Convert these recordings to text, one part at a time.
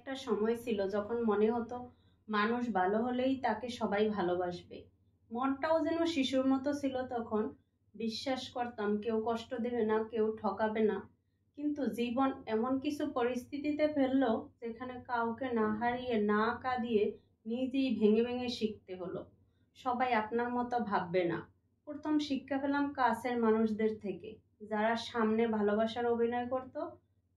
একটা সময় ছিল যখন মনে হতো মানুষ ভালো হলেই তাকে সবাই ভালোবাসবে। মনটাও যেন শিশুর মতো ছিল তখন। বিশ্বাস করতাম কেউ কষ্ট দেবে না, কেউ ঠকাবে না। কিন্তু জীবন এমন কিছু পরিস্থিতিতে ফেললো যেখানে কাউকে না হারিয়ে, না কাঁদিয়ে নিজেই ভেঙে ভেঙে শিখতে হলো। সবাই আপনার মতো ভাববে না। প্রথম শিক্ষা পেলাম কাছের মানুষদের থেকে, যারা সামনে ভালোবাসার অভিনয় করত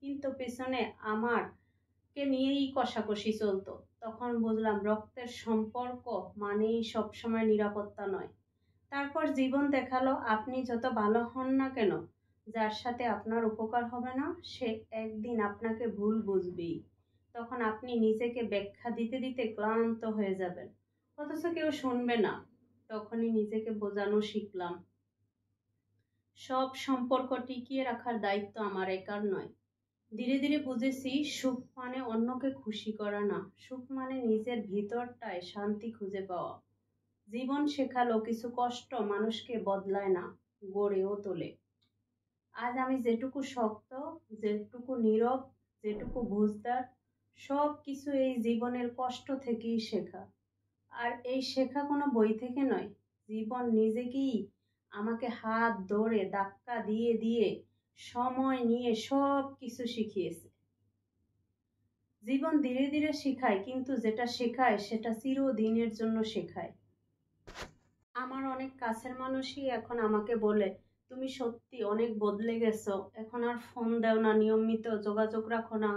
কিন্তু পেছনে আমারকে নিয়েই কষাকষি চলতো। তখন বুঝলাম রক্তের সম্পর্ক মানেই সবসময় নিরাপত্তা নয়। তারপর জীবন দেখালো আপনি যত ভালো হন না কেন, যার সাথে আপনার উপকার হবে না সে একদিন আপনাকে ভুল বুঝবেই। তখন আপনি নিজেকে ব্যাখ্যা দিতে দিতে ক্লান্ত হয়ে যাবেন, অথচ কেউ শুনবে না। তখনই নিজেকে বোঝানো শিখলাম, সব সম্পর্ক টিকিয়ে রাখার দায়িত্ব আমার একার নয়। ধীরে ধীরে বুঝেছি সুখ মানে অন্যকে খুশি করা না, সুখ মানে নিজের ভিতরটায় শান্তি খুঁজে পাওয়া। জীবন শেখালো কিছু কষ্ট মানুষকে বদলায় না, গড়েও তোলে। আজ আমি যেটুকু শক্ত, যেটুকু নীরব, যেটুকু বুঝদার, সব কিছু এই জীবনের কষ্ট থেকেই শেখা। আর এই শেখা কোনো বই থেকে নয়, জীবন নিজেকেই আমাকে হাত ধরে ধাক্কা দিয়ে দিয়ে সময় নিয়ে সব কিছু শিখিয়েছে। জীবন ধীরে ধীরে শেখায়, কিন্তু যেটা শেখায় সেটা চিরদিনের জন্য শেখায়। আমার অনেক কাছের মানুষই এখন আমাকে বলে, তুমি সত্যি অনেক বদলে গেছো, এখন আর ফোন দাও না, নিয়মিত যোগাযোগ রাখো না,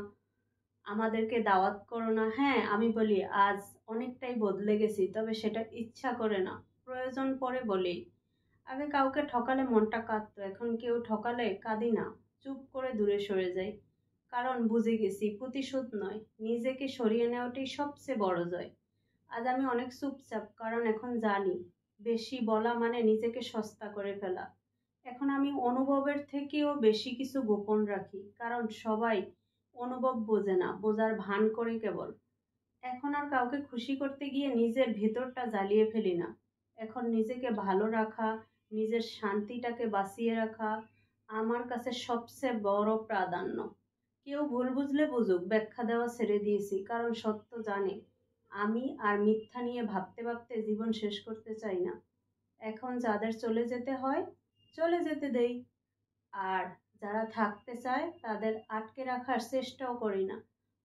আমাদেরকে দাওয়াত করো না। হ্যাঁ, আমি বলি আজ অনেকটাই বদলে গেছি, তবে সেটা ইচ্ছা করে না, প্রয়োজন পড়ে বলি। আগে কাউকে ঠকালে মনটা কাঁদতো, এখন কেউ ঠকালে কাঁদি না, চুপ করে দূরে সরে যাই। কারণ বুঝে গেছি প্রতিশোধ নয়, নিজেকে সরিয়ে নেওয়াটাই সবচেয়ে বড় জয়। আজ আমি অনেক চুপচাপ, কারণ এখন জানি বেশি বলা মানে নিজেকে সস্তা করে ফেলা। এখন আমি অনুভবের থেকেও বেশি কিছু গোপন রাখি, কারণ সবাই অনুভব বোঝে না, বোঝার ভান করে কেবল। এখন আর কাউকে খুশি করতে গিয়ে নিজের ভেতরটা জ্বালিয়ে ফেলি না। এখন নিজেকে ভালো রাখা, নিজের শান্তিটাকে বাঁচিয়ে রাখা আমার কাছে সবচেয়ে বড় প্রাধান্য। কেউ ভুল বুঝলে বুঝুক, ব্যাখ্যা দেওয়া ছেড়ে দিয়েছি, কারণ সত্য জানে আমি আর মিথ্যা নিয়ে ভাবতে ভাবতে জীবন শেষ করতে চাই না। এখন যাদের চলে যেতে হয় চলে যেতে দেই, আর যারা থাকতে চায় তাদের আটকে রাখার চেষ্টাও করি না।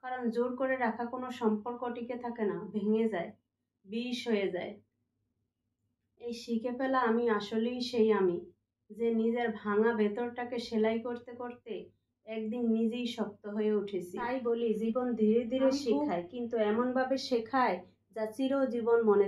কারণ জোর করে রাখা কোনো সম্পর্ক টিকে থাকে না, ভেঙে যায়, বিষ হয়ে যায়। এই শিখে ফেলা আমি আসলেই সেই আমি, যে নিজের ভাঙা ভেতরটাকে সেলাই করতে করতে একদিন নিজেই শক্ত হয়ে উঠেছি। তাই বলি জীবন ধীরে ধীরে শেখায়, কিন্তু এমন ভাবে শেখায় যা চিরজীবন মনে